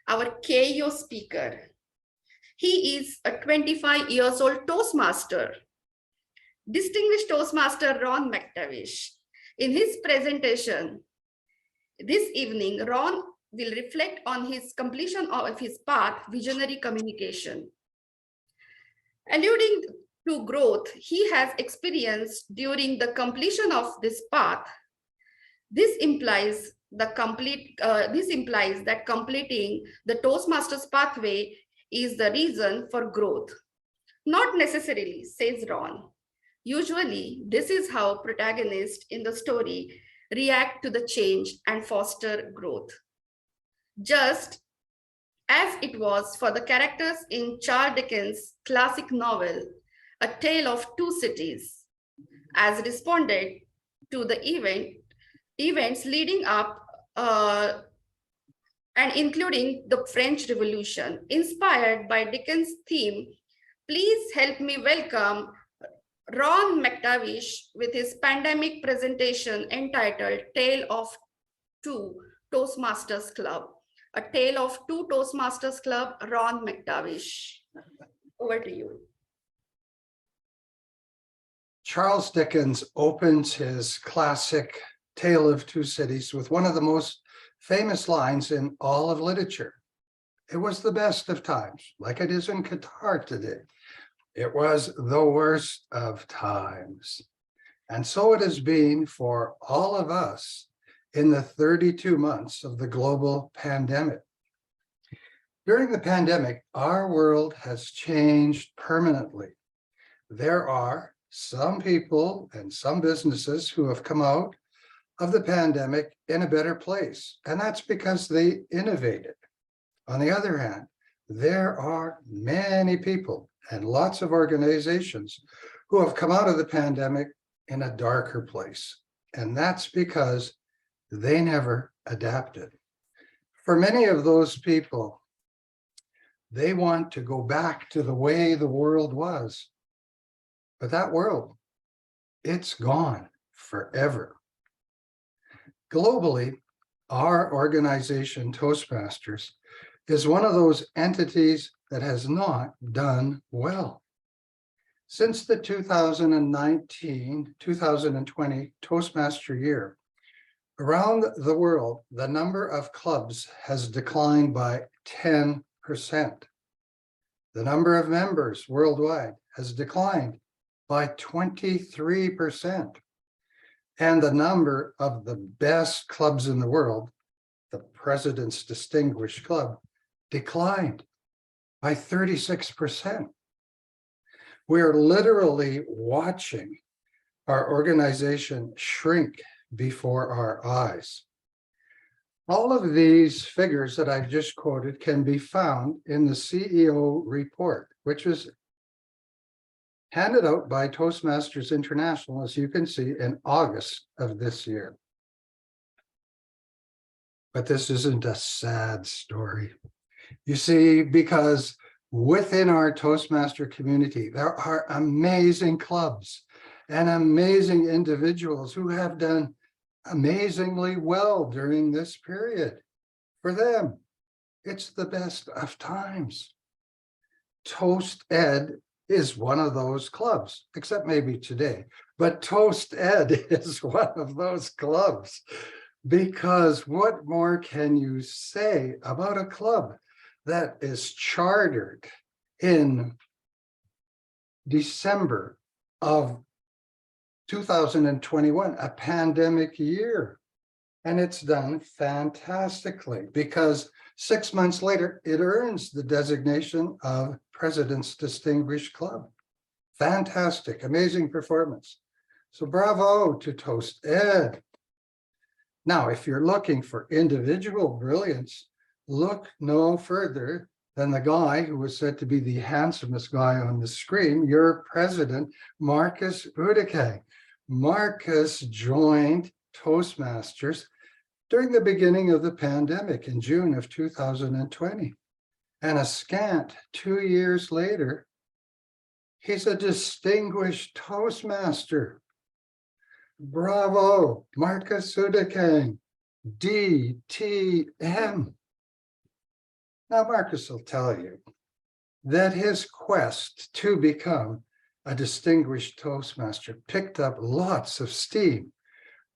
our KEO speaker. He is a 25 years old Toastmaster. Distinguished Toastmaster Ron MacTavish. In his presentation this evening, Ron will reflect on his completion of his path, visionary communication. Alluding to growth he has experienced during the completion of this path, this implies that completing the Toastmasters pathway is the reason for growth. Not necessarily, says Ron. Usually, this is how protagonists in the story react to the change and foster growth. Just as it was for the characters in Charles Dickens' classic novel, A Tale of Two Cities, as responded to the events leading up and including the French Revolution. Inspired by Dickens' theme, please help me welcome Ron MacTavish with his pandemic presentation entitled Tale of Two Toastmasters Club. A Tale of Two Toastmasters Club, Ron MacTavish. Over to you. Charles Dickens opens his classic Tale of Two Cities with one of the most famous lines in all of literature. It was the best of times, like it is in Qatar today. It was the worst of times. And so it has been for all of us in the 32 months of the global pandemic. During the pandemic, our world has changed permanently. There are some people and some businesses who have come out of the pandemic in a better place, and that's because they innovated. On the other hand, there are many people and lots of organizations who have come out of the pandemic in a darker place, and that's because they never adapted. For many of those people, they want to go back to the way the world was, but that world, it's gone forever. Globally, our organization, Toastmasters, is one of those entities that has not done well. Since the 2019-2020 Toastmaster year, around the world, the number of clubs has declined by 10%. The number of members worldwide has declined by 23%. And the number of the best clubs in the world, the President's Distinguished Club, declined by 36%. We're literally watching our organization shrink before our eyes. All of these figures that I've just quoted can be found in the CEO report, which was handed out by Toastmasters International, as you can see, in August of this year. But this isn't a sad story. You see, because within our Toastmaster community, there are amazing clubs and amazing individuals who have done amazingly well during this period. For them, it's the best of times. ToastEd is one of those clubs, except maybe today, but ToastEd is one of those clubs, because what more can you say about a club that is chartered in December of 2021, a pandemic year, and it's done fantastically because 6 months later, it earns the designation of President's Distinguished Club. Fantastic, amazing performance. So bravo to ToastEd. Now, if you're looking for individual brilliance, look no further than the guy who was said to be the handsomest guy on the screen, your president, Marcus Udeke. Marcus joined Toastmasters during the beginning of the pandemic in June of 2020. And a scant 2 years later, he's a distinguished Toastmaster. Bravo, Marcus Udeke, DTM. Now, Marcus will tell you that his quest to become a distinguished Toastmaster picked up lots of steam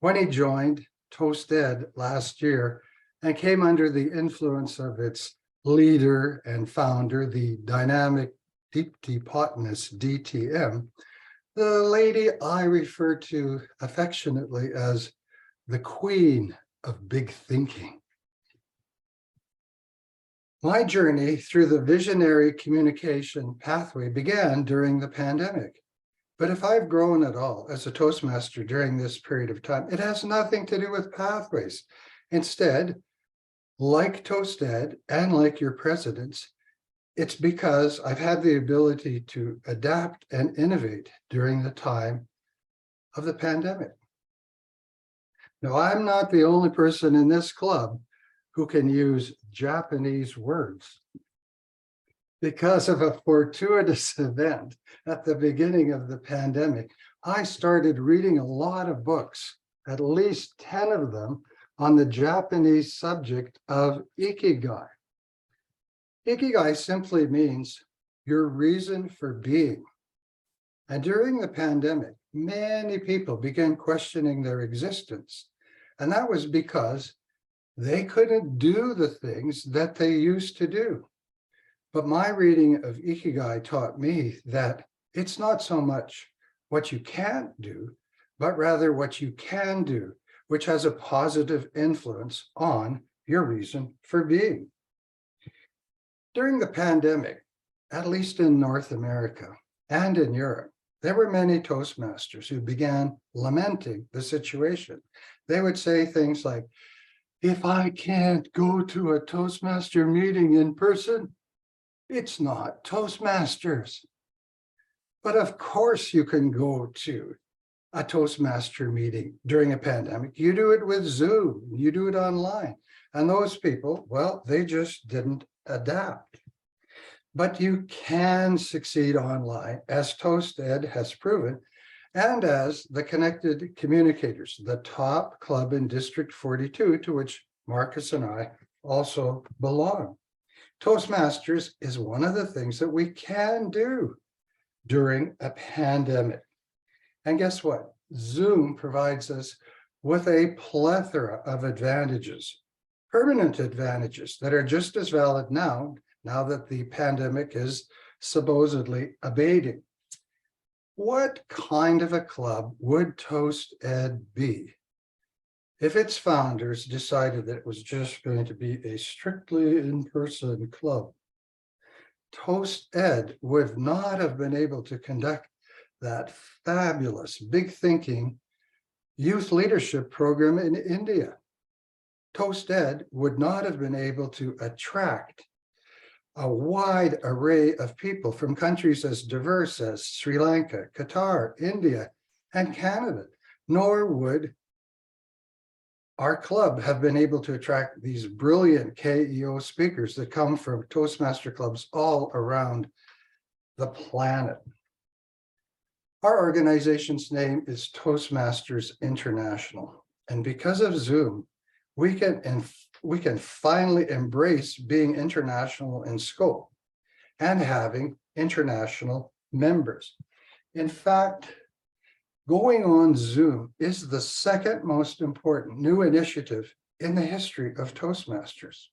when he joined ToastEd last year and came under the influence of its leader and founder, the dynamic deeptipotamus DTM, the lady I refer to affectionately as the queen of big thinking. My journey through the visionary communication pathway began during the pandemic. But if I've grown at all as a Toastmaster during this period of time, it has nothing to do with pathways. Instead, like ToastEd and like your presidents, it's because I've had the ability to adapt and innovate during the time of the pandemic. Now, I'm not the only person in this club who can use Japanese words. Because of a fortuitous event at the beginning of the pandemic, I started reading a lot of books, at least 10 of them, on the Japanese subject of ikigai. Ikigai simply means your reason for being. And during the pandemic, many people began questioning their existence. And that was because they couldn't do the things that they used to do. But my reading of Ikigai taught me that it's not so much what you can't do, but rather what you can do, which has a positive influence on your reason for being. During the pandemic, at least in North America and in Europe, there were many Toastmasters who began lamenting the situation. They would say things like, if I can't go to a Toastmaster meeting in person, it's not Toastmasters. But of course you can go to a Toastmaster meeting during a pandemic. You do it with Zoom, you do it online. And those people, well, they just didn't adapt. But you can succeed online, as ToastEd has proven, and as the Connected Communicators, the top club in District 42, to which Marcus and I also belong. Toastmasters is one of the things that we can do during a pandemic. And guess what? Zoom provides us with a plethora of advantages, permanent advantages that are just as valid now that the pandemic is supposedly abating. What kind of a club would ToastEd be if its founders decided that it was just going to be a strictly in-person club? ToastEd would not have been able to conduct that fabulous big thinking youth leadership program in India. ToastEd would not have been able to attract a wide array of people from countries as diverse as Sri Lanka, Qatar, India, and Canada, nor would our club have been able to attract these brilliant KEO speakers that come from Toastmaster clubs all around the planet. Our organization's name is Toastmasters International. And because of Zoom, we can finally embrace being international in scope and having international members. In fact, going on Zoom is the second most important new initiative in the history of Toastmasters.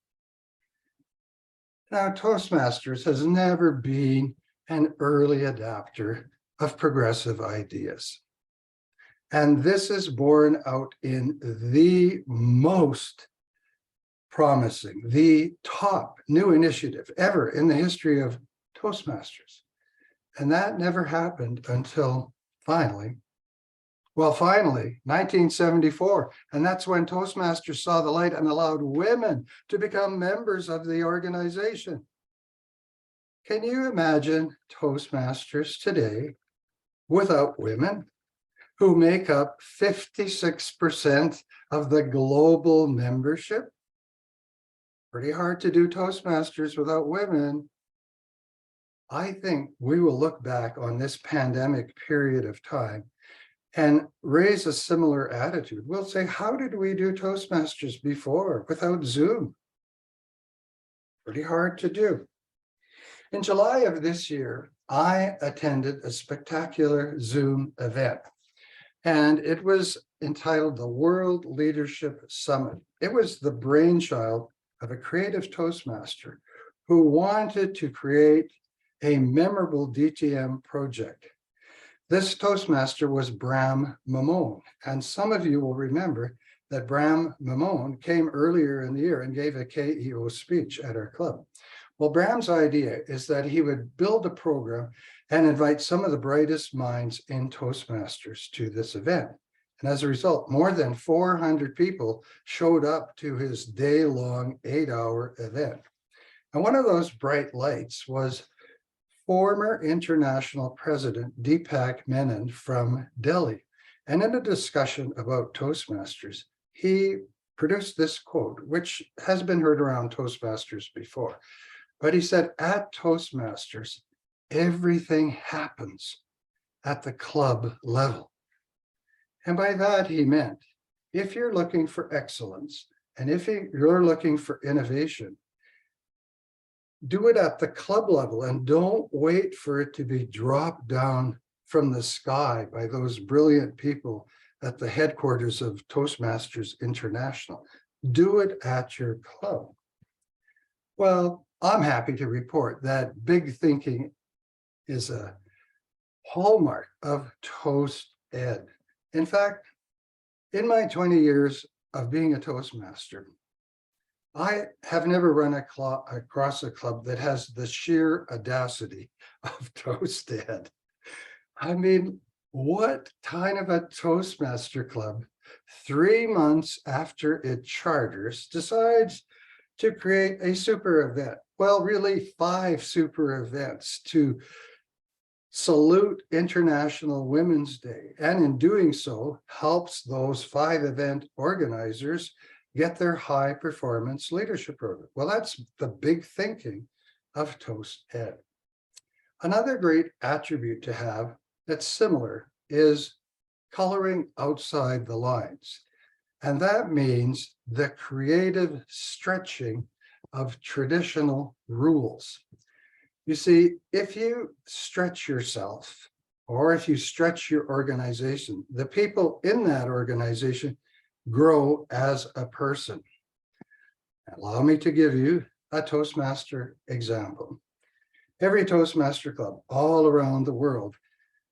Now, Toastmasters has never been an early adopter of progressive ideas. And this is borne out in the most promising, the top new initiative ever in the history of Toastmasters. And that never happened until finally, 1974. And that's when Toastmasters saw the light and allowed women to become members of the organization. Can you imagine Toastmasters today without women, who make up 56% of the global membership? Pretty hard to do Toastmasters without women. I think we will look back on this pandemic period of time and raise a similar attitude. We'll say, how did we do Toastmasters before without Zoom? Pretty hard to do. In July of this year, I attended a spectacular Zoom event, and it was entitled the World Leadership Summit. It was the brainchild of a creative Toastmaster who wanted to create a memorable DTM project. This Toastmaster was Bram Mamone, and some of you will remember that Bram Mamone came earlier in the year and gave a KEO speech at our club. Well, Bram's idea is that he would build a program and invite some of the brightest minds in Toastmasters to this event. And as a result, more than 400 people showed up to his day-long 8-hour event. And one of those bright lights was former international president Deepak Menon from Delhi. And in a discussion about Toastmasters, he produced this quote, which has been heard around Toastmasters before. But he said, at Toastmasters, everything happens at the club level. And by that, he meant, if you're looking for excellence, and if you're looking for innovation, do it at the club level and don't wait for it to be dropped down from the sky by those brilliant people at the headquarters of Toastmasters International. Do it at your club. Well, I'm happy to report that big thinking is a hallmark of ToastEd. In fact, in my 20 years of being a Toastmaster, I have never run across a club that has the sheer audacity of ToastEd. I mean, what kind of a Toastmaster club, 3 months after it charters, decides to create a super event? Well, really 5 super events to salute International Women's Day. And in doing so, helps those 5 event organizers get their high performance leadership program. Well, that's the big thinking of ToastEd. Another great attribute to have that's similar is coloring outside the lines. And that means the creative stretching of traditional rules. You see, if you stretch yourself, or if you stretch your organization, the people in that organization grow as a person. Allow me to give you a Toastmaster example. Every Toastmaster club all around the world,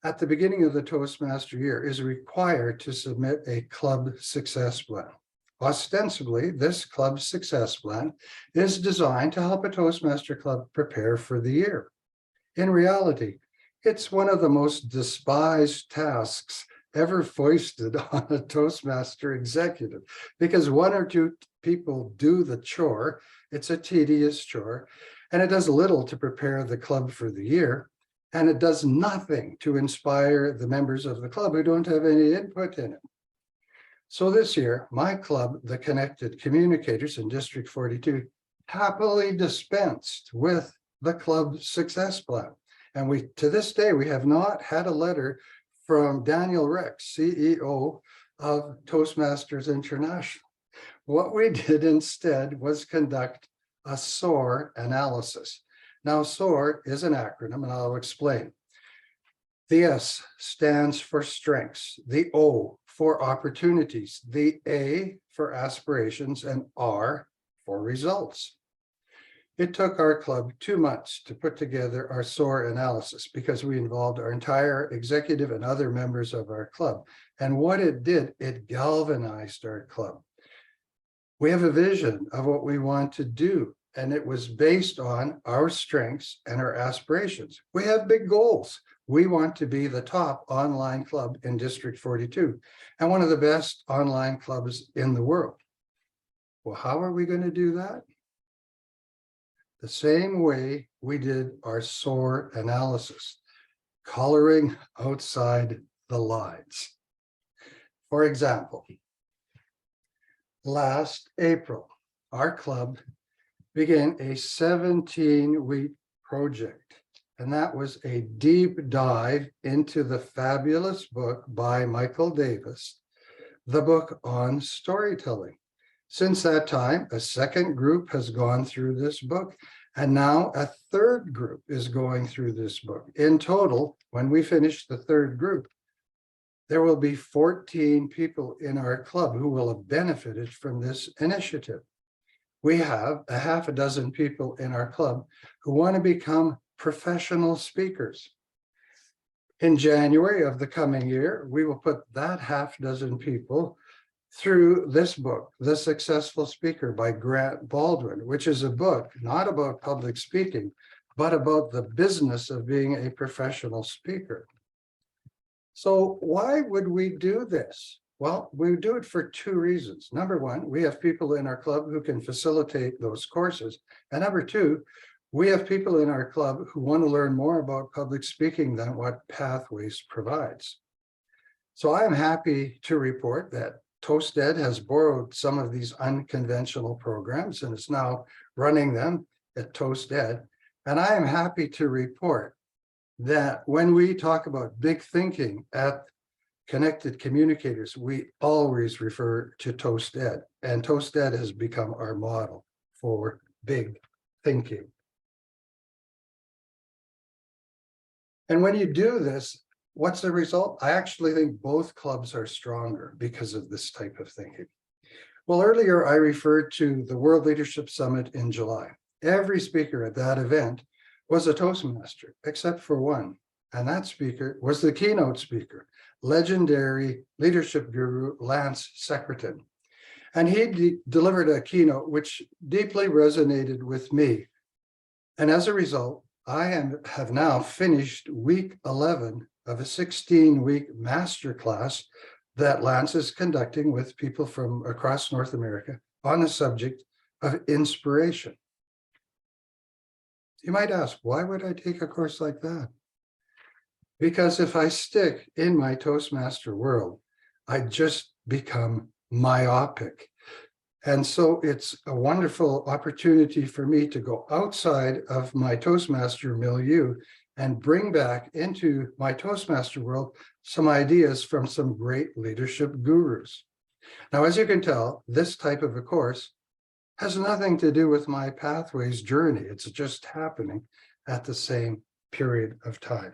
at the beginning of the Toastmaster year, is required to submit a club success plan. Ostensibly, this club success plan is designed to help a Toastmaster club prepare for the year. In reality, it's one of the most despised tasks ever foisted on a Toastmaster executive, because 1 or 2 people do the chore. It's a tedious chore, and it does little to prepare the club for the year, and it does nothing to inspire the members of the club who don't have any input in it. So this year, my club, the Connected Communicators in District 42, happily dispensed with the club success plan. And to this day, we have not had a letter from Daniel Rex, CEO of Toastmasters International. What we did instead was conduct a SOAR analysis. Now, SOAR is an acronym, and I'll explain. The S stands for strengths, the O for opportunities, the A for aspirations, and R for results. It took our club 2 months to put together our SOAR analysis because we involved our entire executive and other members of our club. And what it did, it galvanized our club. We have a vision of what we want to do, and it was based on our strengths and our aspirations. We have big goals. We want to be the top online club in District 42 and one of the best online clubs in the world. Well, how are we going to do that? The same way we did our SOAR analysis, coloring outside the lines. For example, last April, our club began a 17-week project. And that was a deep dive into the fabulous book by Michael Davis, the book on storytelling. Since that time, a second group has gone through this book, and now a third group is going through this book. In total, when we finish the third group, there will be 14 people in our club who will have benefited from this initiative. We have a half a dozen people in our club who want to become professional speakers. In January of the coming year, we will put that half dozen people through this book, The Successful Speaker by Grant Baldwin, which is a book not about public speaking, but about the business of being a professional speaker. So why would we do this? Well, we do it for two reasons. Number one, we have people in our club who can facilitate those courses. And number two, we have people in our club who want to learn more about public speaking than what Pathways provides. So I am happy to report that ToastEd has borrowed some of these unconventional programs and is now running them at ToastEd. And I am happy to report that when we talk about big thinking at Connected Communicators, we always refer to ToastEd, and ToastEd has become our model for big thinking. And when you do this, what's the result? I actually think both clubs are stronger because of this type of thinking. Well, earlier I referred to the World Leadership Summit in July. Every speaker at that event was a Toastmaster, except for one. And that speaker was the keynote speaker, legendary leadership guru, Lance Secretan. And he delivered a keynote which deeply resonated with me. And as a result, I have now finished week 11 of a 16-week masterclass that Lance is conducting with people from across North America on the subject of inspiration. You might ask, why would I take a course like that? Because if I stick in my Toastmaster world, I just become myopic. And so it's a wonderful opportunity for me to go outside of my Toastmaster milieu and bring back into my Toastmaster world some ideas from some great leadership gurus. Now, as you can tell, this type of a course has nothing to do with my Pathways journey. It's just happening at the same period of time.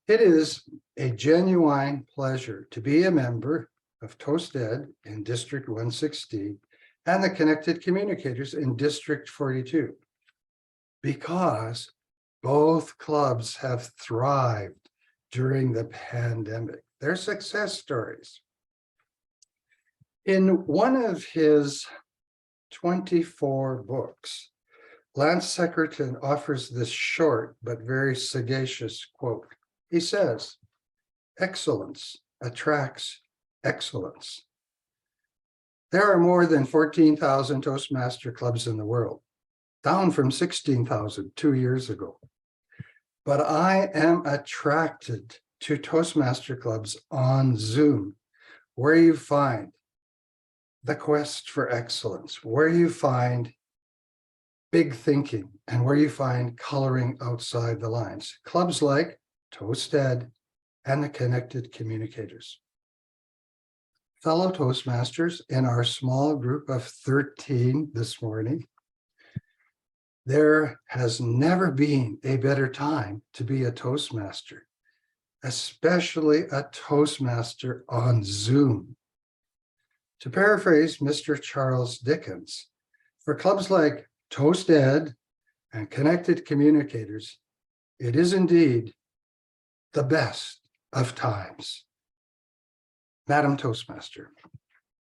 It is a genuine pleasure to be a member of ToastEd in District 116 and the Connected Communicators in District 42, because both clubs have thrived during the pandemic. They're success stories. In one of his 24 books, Lance Secretan offers this short but very sagacious quote. He says, "Excellence attracts excellence." There are more than 14,000 Toastmaster clubs in the world, down from 16,000 2 years ago. But I am attracted to Toastmaster clubs on Zoom, where you find the quest for excellence, where you find big thinking, and where you find coloring outside the lines. Clubs like ToastEd and the Connected Communicators. Fellow Toastmasters, in our small group of 13 this morning, there has never been a better time to be a Toastmaster, especially a Toastmaster on Zoom. To paraphrase Mr. Charles Dickens, for clubs like ToastEd and Connected Communicators, it is indeed the best of times. Madam Toastmaster.